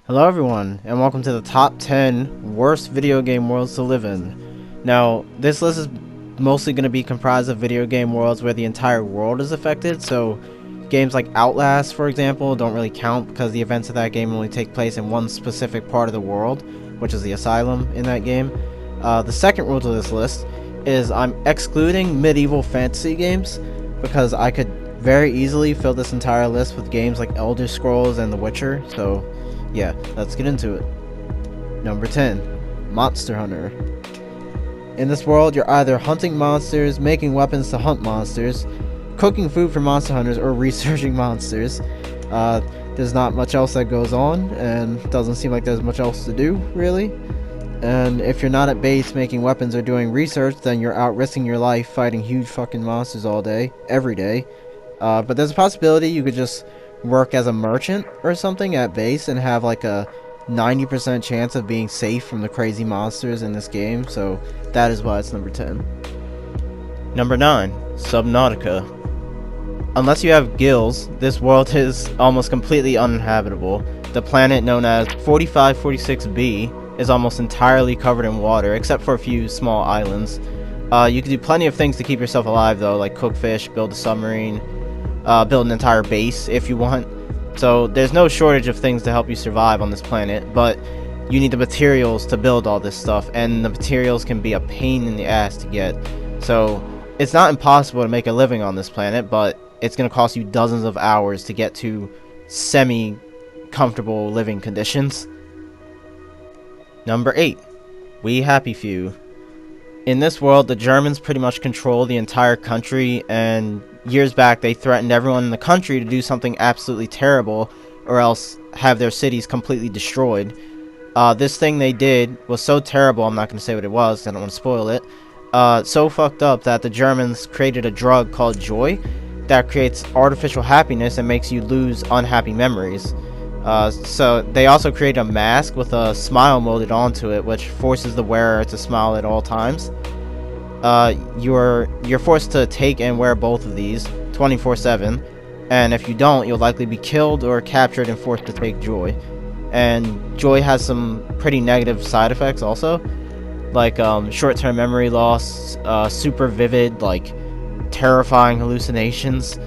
Hello everyone, and welcome to the top 10 worst video game worlds to live in. Now, this list is mostly going to be comprised of video game worlds where the entire world is affected, so games like Outlast, for example, don't really count because the events of that game only take place in one specific part of the world, which is the asylum in that game. The second rule to this list is I'm excluding medieval fantasy games because I could very easily fill this entire list with games like Elder Scrolls and The Witcher, so yeah, let's get into it. Number 10. Monster Hunter. In this world, you're either hunting monsters, making weapons to hunt monsters, cooking food for monster hunters, or researching monsters. There's not much else that goes on, and doesn't seem like there's much else to do, really. And if you're not at base making weapons or doing research, then you're out risking your life fighting huge fucking monsters all day, every day. But there's a possibility you could just work as a merchant or something at base and have like a 90% chance of being safe from the crazy monsters in this game, so that is why it's number 10. Number 9. Subnautica. Unless you have gills, this world is almost completely uninhabitable. The planet known as 4546b is almost entirely covered in water, except for a few small islands. You can do plenty of things to keep yourself alive though, like cook fish, build a submarine, build an entire base if you want. So there's no shortage of things to help you survive on this planet, but you need the materials to build all this stuff, and the materials can be a pain in the ass to get. So it's not impossible to make a living on this planet, but it's going to cost you dozens of hours to get to semi-comfortable living conditions. Number 8. We Happy Few. In this world, the Germans pretty much control the entire country, and years back they threatened everyone in the country to do something absolutely terrible or else have their cities completely destroyed. This thing they did was so terrible, I'm not going to say what it was, I don't want to spoil it, so fucked up that the Germans created a drug called joy that creates artificial happiness and makes you lose unhappy memories. So they also create a mask with a smile molded onto it, which forces the wearer to smile at all times. You're forced to take and wear both of these 24/7, and if you don't, you'll likely be killed or captured and forced to take joy. And joy has some pretty negative side effects also, like short-term memory loss, super vivid, like terrifying hallucinations.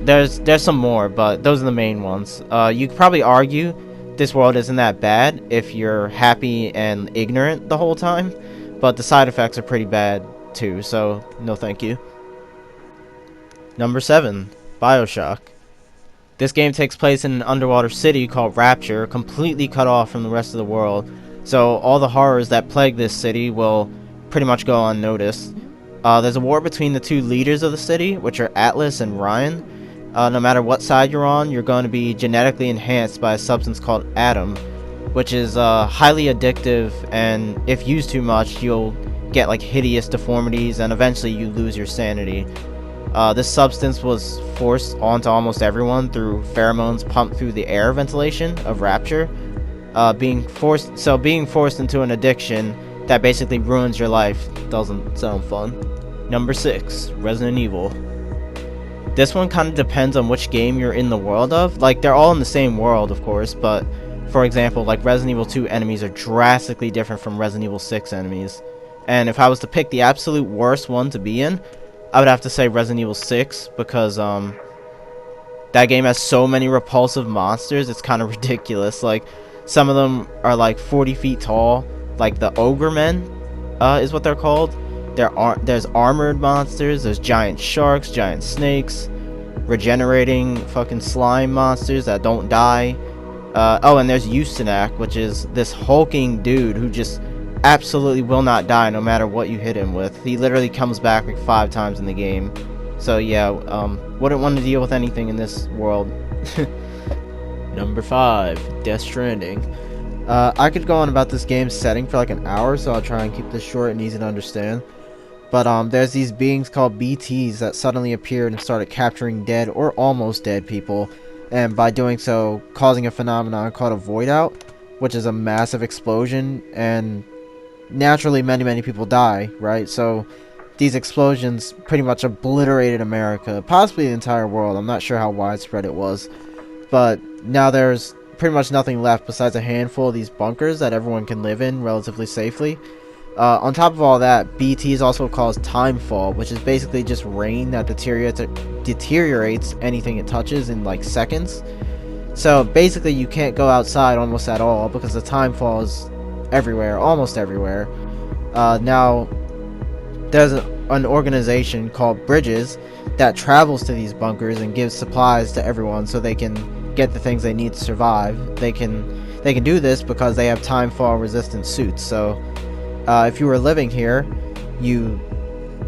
There's some more, but those are the main ones. You could probably argue this world isn't that bad if you're happy and ignorant the whole time, but the side effects are pretty bad too, so no thank you. Number 7. BioShock. This game takes place in an underwater city called Rapture, completely cut off from the rest of the world, so all the horrors that plague this city will pretty much go unnoticed. There's a war between the two leaders of the city, which are Atlas and Ryan. No matter what side you're on, you're going to be genetically enhanced by a substance called Atom, which is highly addictive, and if used too much, you'll get like hideous deformities, and eventually you lose your sanity. This substance was forced onto almost everyone through pheromones pumped through the air ventilation of Rapture. Being forced into an addiction that basically ruins your life doesn't sound fun. Number 6. Resident Evil. This one kind of depends on which game you're in the world of. Like, they're all in the same world, of course, but for example, like Resident Evil 2 enemies are drastically different from Resident Evil 6 enemies. And if I was to pick the absolute worst one to be in, I would have to say Resident Evil 6, because that game has so many repulsive monsters, it's kind of ridiculous. Like, some of them are like 40 feet tall, like the Ogre Men is what they're called. There's armored monsters, there's giant sharks, giant snakes, regenerating fucking slime monsters that don't die. Oh, and there's Eustanak, which is this hulking dude who just absolutely will not die no matter what you hit him with. He literally comes back like 5 times in the game. So yeah, wouldn't want to deal with anything in this world. Number 5. Death Stranding. I could go on about this game's setting for like an hour, so I'll try and keep this short and easy to understand. But there's these beings called BTs that suddenly appeared and started capturing dead or almost dead people, and by doing so causing a phenomenon called a void out, which is a massive explosion, and naturally many people die, right? So these explosions pretty much obliterated America, possibly the entire world. I'm not sure how widespread it was, but now there's pretty much nothing left besides a handful of these bunkers that everyone can live in relatively safely. On top of all that, BTs also cause timefall, which is basically just rain that deteriorates anything it touches in like seconds. So basically you can't go outside almost at all because the timefall is everywhere, almost everywhere. Now, there's an organization called Bridges that travels to these bunkers and gives supplies to everyone so they can get the things they need to survive. They can do this because they have timefall resistant suits. So if you were living here, you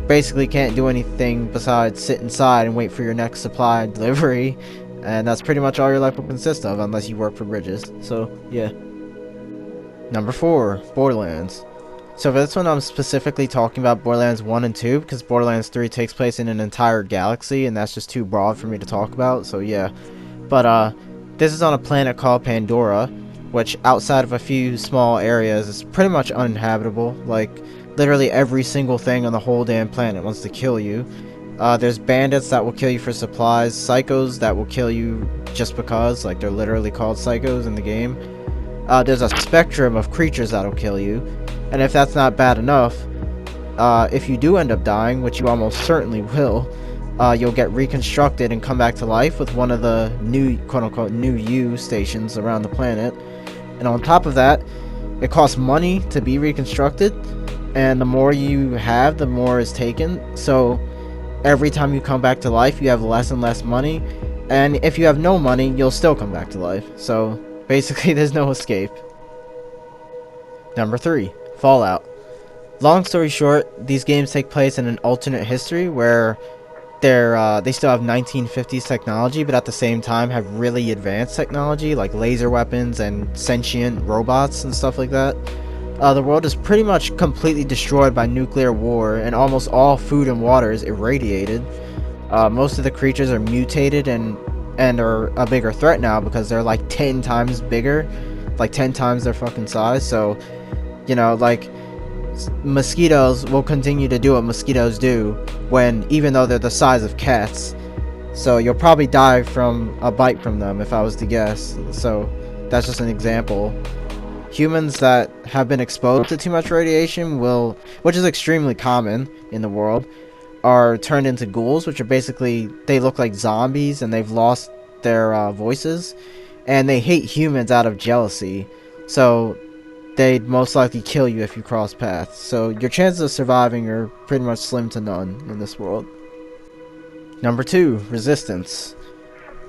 basically can't do anything besides sit inside and wait for your next supply delivery, and that's pretty much all your life will consist of unless you work for Bridges. So yeah. Number 4, Borderlands. So for this one, I'm specifically talking about Borderlands 1 and 2 because Borderlands 3 takes place in an entire galaxy, and that's just too broad for me to talk about. So yeah. But this is on a planet called Pandora, which outside of a few small areas is pretty much uninhabitable. Like, literally every single thing on the whole damn planet wants to kill you. There's bandits that will kill you for supplies, psychos that will kill you just because, like, they're literally called psychos in the game. There's a spectrum of creatures that'll kill you, and if that's not bad enough, if you do end up dying, which you almost certainly will, you'll get reconstructed and come back to life with one of the new, quote-unquote, new you stations around the planet. And on top of that, it costs money to be reconstructed, and the more you have, the more is taken. So every time you come back to life, you have less and less money, and if you have no money, you'll still come back to life. So basically, there's no escape. Number 3, Fallout. Long story short, these games take place in an alternate history where they still have 1950s technology, but at the same time have really advanced technology like laser weapons and sentient robots and stuff like that. The world is pretty much completely destroyed by nuclear war, and almost all food and water is irradiated. Most of the creatures are mutated and are a bigger threat now because they're like 10 times bigger, like 10 times their fucking size. So, you know, like, mosquitoes will continue to do what mosquitoes do even though they're the size of cats. So you'll probably die from a bite from them if I was to guess. So that's just an example. Humans that have been exposed to too much radiation which is extremely common in the world, are turned into ghouls, which are basically, they look like zombies and they've lost their voices, and they hate humans out of jealousy. So they'd most likely kill you if you cross paths. So your chances of surviving are pretty much slim to none in this world. Number 2, Resistance.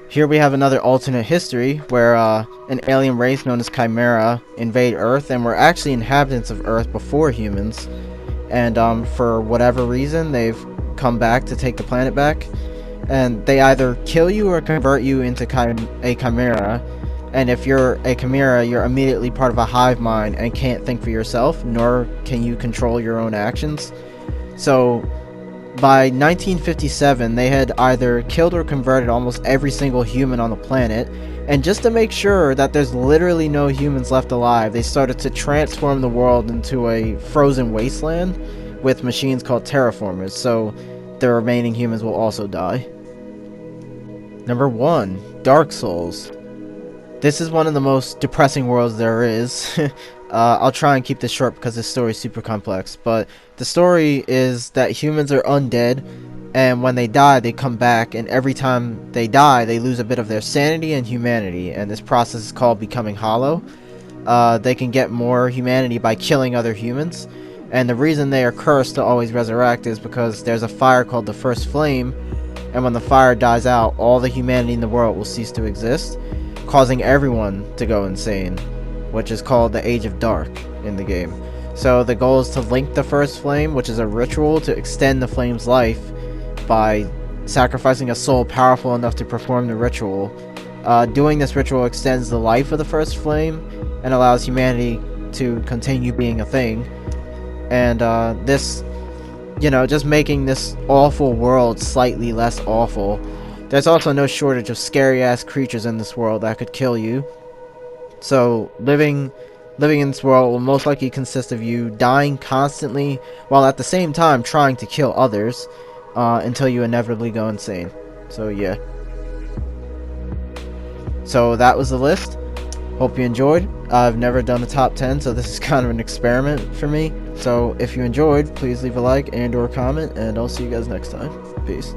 Here we have another alternate history where an alien race known as Chimera invade Earth, and were actually inhabitants of Earth before humans. And for whatever reason, they've come back to take the planet back. And they either kill you or convert you into a Chimera. And if you're a Chimera, you're immediately part of a hive mind and can't think for yourself, nor can you control your own actions. So by 1957, they had either killed or converted almost every single human on the planet, and just to make sure that there's literally no humans left alive, they started to transform the world into a frozen wasteland with machines called terraformers, so the remaining humans will also die. Number 1, Dark Souls. This is one of the most depressing worlds there is. I'll try and keep this short because this story is super complex, but the story is that humans are undead, and when they die, they come back, and every time they die, they lose a bit of their sanity and humanity, and this process is called becoming hollow. They can get more humanity by killing other humans, and the reason they are cursed to always resurrect is because there's a fire called the First Flame, and when the fire dies out, all the humanity in the world will cease to exist, causing everyone to go insane, which is called the Age of Dark in the game. So the goal is to link the First Flame, which is a ritual to extend the flame's life by sacrificing a soul powerful enough to perform the ritual. Doing this ritual extends the life of the First Flame and allows humanity to continue being a thing. And this, you know, just making this awful world slightly less awful. There's also no shortage of scary-ass creatures in this world that could kill you. So, living in this world will most likely consist of you dying constantly, while at the same time trying to kill others, until you inevitably go insane. So, yeah. So, that was the list. Hope you enjoyed. I've never done a top 10, so this is kind of an experiment for me. So if you enjoyed, please leave a like and or comment, and I'll see you guys next time. Peace.